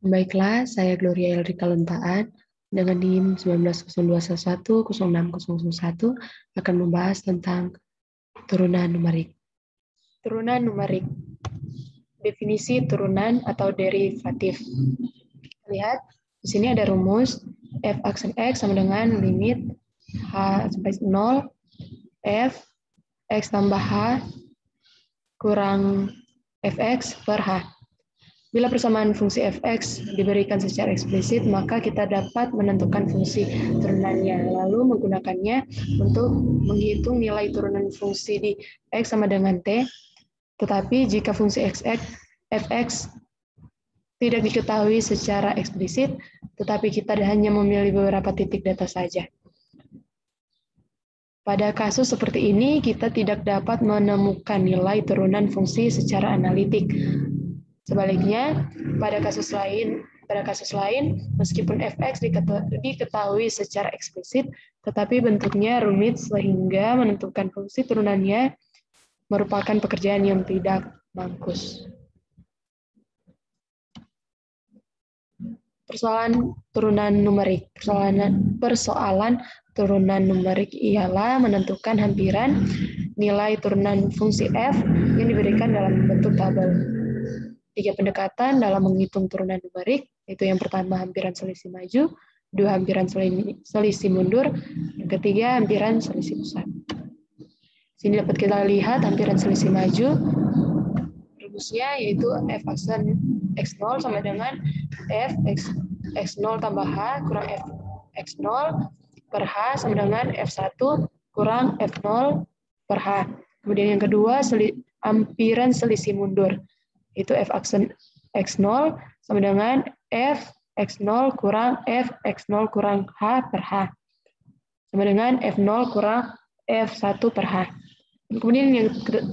Baiklah, saya Gloria Elrika Luntaan dengan NIM 1902110601 akan membahas tentang turunan numerik. Turunan numerik. Definisi turunan atau derivatif. Lihat, di sini ada rumus f aksen x sama dengan limit h sampai 0 f x tambah h kurang fx per h. Bila persamaan fungsi fx diberikan secara eksplisit, maka kita dapat menentukan fungsi turunannya, lalu menggunakannya untuk menghitung nilai turunan fungsi di x sama dengan t. Tetapi jika fungsi fx tidak diketahui secara eksplisit, tetapi kita hanya memilih beberapa titik data saja. Pada kasus seperti ini, kita tidak dapat menemukan nilai turunan fungsi secara analitik. Sebaliknya, pada kasus lain, meskipun fx diketahui secara eksplisit, tetapi bentuknya rumit sehingga menentukan fungsi turunannya merupakan pekerjaan yang tidak mampus. Persoalan turunan numerik. Persoalan turunan numerik ialah menentukan hampiran nilai turunan fungsi f yang diberikan dalam bentuk tabel. 3 pendekatan dalam menghitung turunan numerik, yaitu yang pertama hampiran selisih maju, 2 hampiran selisih mundur, yang ketiga hampiran selisih pusat. Sini dapat kita lihat hampiran selisih maju, rumusnya yaitu f aksen x0 sama dengan f x0 tambah h kurang f x0 per h sama dengan f1 kurang f0 per h. Kemudian yang kedua hampiran selisih mundur, itu f aksen x0 sama dengan f x0 kurang f x0 kurang h per h sama dengan f0 kurang f1 per h. Kemudian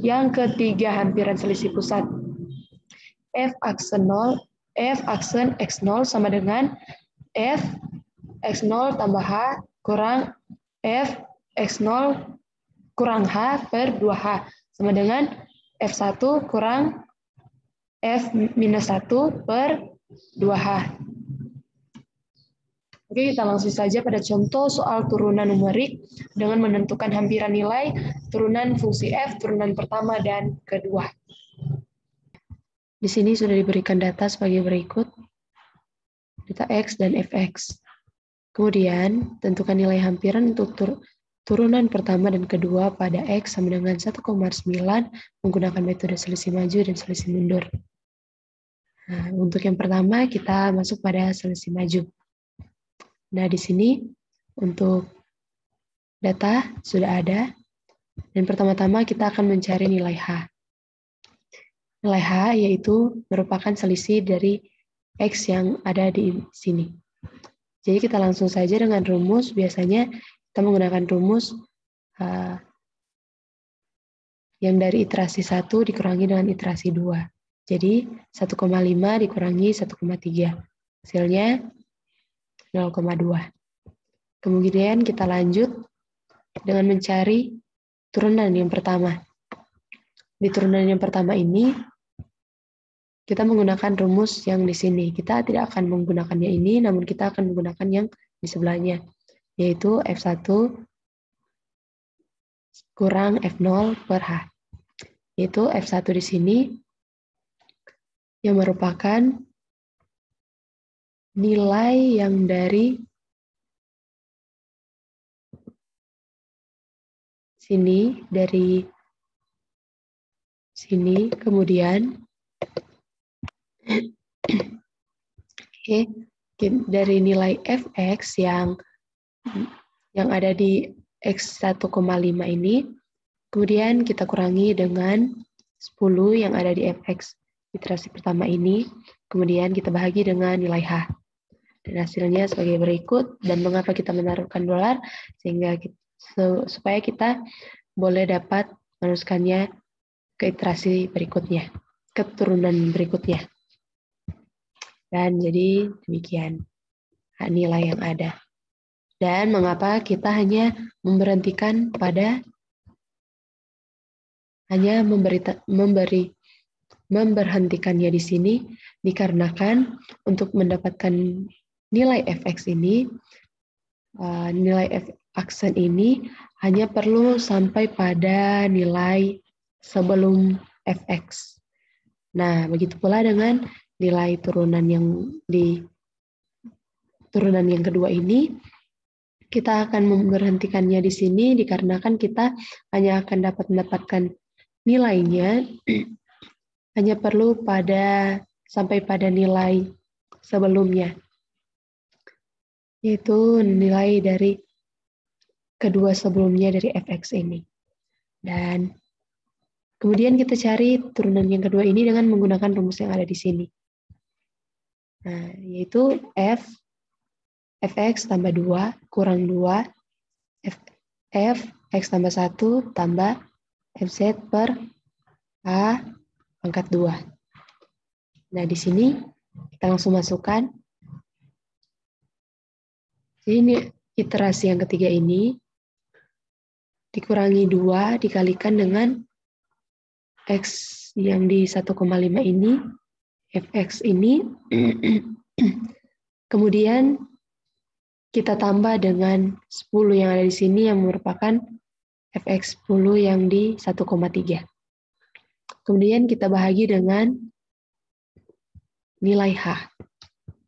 yang ketiga hampiran selisih pusat, f aksen x0 sama dengan f x0 tambah h kurang f x0 kurang h per 2h sama dengan f1 kurang f minus 1 per 2h. Oke, kita langsung saja pada contoh soal turunan numerik dengan menentukan hampiran nilai turunan fungsi f, turunan pertama dan kedua. Di sini sudah diberikan data sebagai berikut, data x dan fx. Kemudian, tentukan nilai hampiran untuk turunan pertama dan kedua pada x sama dengan 1,9 menggunakan metode selisih maju dan selisih mundur. Nah, untuk yang pertama kita masuk pada selisih maju. Nah, di sini untuk data sudah ada. Dan pertama-tama kita akan mencari nilai H. Nilai H yaitu merupakan selisih dari X yang ada di sini. Jadi kita langsung saja dengan rumus, biasanya kita menggunakan rumus yang dari iterasi 1 dikurangi dengan iterasi 2. Jadi 1,5 dikurangi 1,3. Hasilnya 0,2. Kemudian kita lanjut dengan mencari turunan yang pertama. Di turunan yang pertama ini, kita menggunakan rumus yang di sini. Kita tidak akan menggunakannya ini, namun kita akan menggunakan yang di sebelahnya, yaitu F1 kurang F0 per H. Yaitu F1 di sini yang merupakan nilai yang dari sini, dari sini, kemudian dari nilai fx yang ada di x 1,5 ini, kemudian kita kurangi dengan 10 yang ada di fx iterasi pertama ini, kemudian kita bahagi dengan nilai H. Dan hasilnya sebagai berikut. Dan mengapa kita menaruhkan dolar? Sehingga supaya kita boleh dapat meneruskannya ke iterasi berikutnya, ke turunan berikutnya. Dan jadi demikian nilai yang ada. Dan mengapa kita hanya memberhentikan pada memberi memberhentikannya di sini dikarenakan untuk mendapatkan nilai fx ini, nilai f aksen ini hanya perlu sampai pada nilai sebelum fx. Nah, begitu pula dengan nilai turunan yang kedua ini, kita akan memberhentikannya di sini dikarenakan kita hanya akan dapat mendapatkan nilainya hanya perlu sampai pada nilai sebelumnya, yaitu nilai dari kedua sebelumnya dari fx ini. Dan kemudian kita cari turunan yang kedua ini dengan menggunakan rumus yang ada di sini. Nah, yaitu fx tambah 2 kurang 2 f(x) tambah 1 tambah fz per a pangkat 2. Nah, di sini kita langsung masukkan. Jadi ini iterasi yang ketiga ini dikurangi 2 dikalikan dengan x yang di 1,5 ini, fx ini. Kemudian kita tambah dengan 10 yang ada di sini yang merupakan fx 10 yang di 1,3. Kemudian kita bahagi dengan nilai H.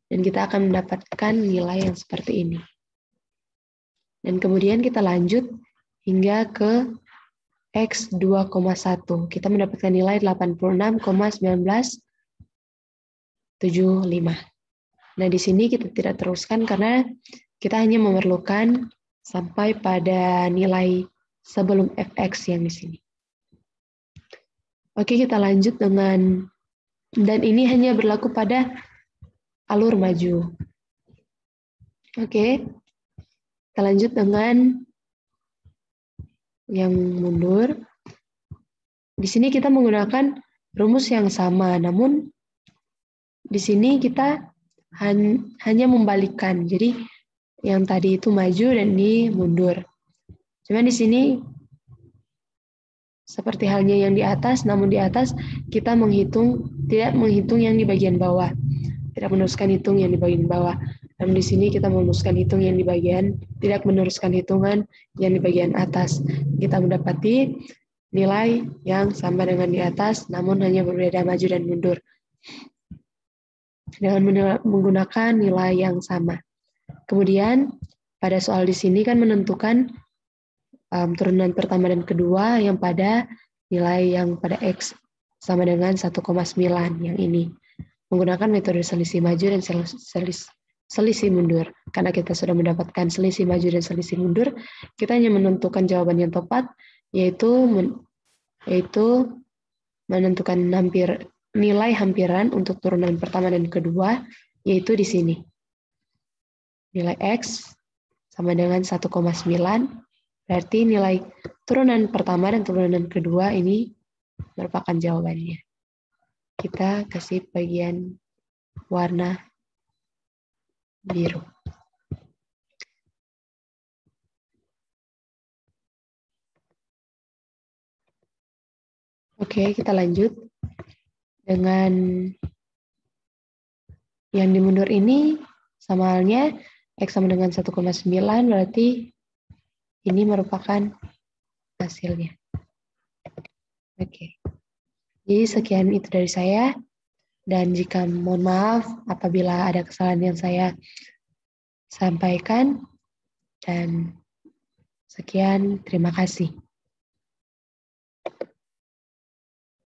Dan kita akan mendapatkan nilai yang seperti ini. Dan kemudian kita lanjut hingga ke X 2,1. Kita mendapatkan nilai 86,1975. Nah, di sini kita tidak teruskan karena kita hanya memerlukan sampai pada nilai sebelum fx yang di sini. Oke, kita lanjut dengan, dan ini hanya berlaku pada alur maju. Oke, kita lanjut dengan yang mundur. Di sini kita menggunakan rumus yang sama, namun di sini kita hanya membalikkan. Jadi yang tadi itu maju dan ini mundur. Cuma di sini seperti halnya yang di atas, namun di atas kita tidak menghitung yang di bagian bawah. Tidak meneruskan hitung yang di bagian bawah. Dan di sini kita meneruskan hitung yang di bagian, tidak meneruskan hitungan yang di bagian atas. Kita mendapati nilai yang sama dengan di atas, namun hanya berbeda maju dan mundur. Dengan menggunakan nilai yang sama. Kemudian pada soal di sini kan menentukan turunan pertama dan kedua yang pada nilai yang pada X sama dengan 1,9 yang ini. Menggunakan metode selisih maju dan selisih mundur. Karena kita sudah mendapatkan selisih maju dan selisih mundur, kita hanya menentukan jawaban yang tepat, yaitu menentukan nilai hampiran untuk turunan pertama dan kedua, yaitu di sini. Nilai X sama dengan 1,9, berarti nilai turunan pertama dan turunan kedua ini merupakan jawabannya. Kita kasih bagian warna biru. Oke, kita lanjut dengan yang dimundur ini sama halnya X sama dengan 1,9, berarti ini merupakan hasilnya. Oke. Jadi sekian itu dari saya, dan jika mohon maaf apabila ada kesalahan yang saya sampaikan, dan sekian, terima kasih.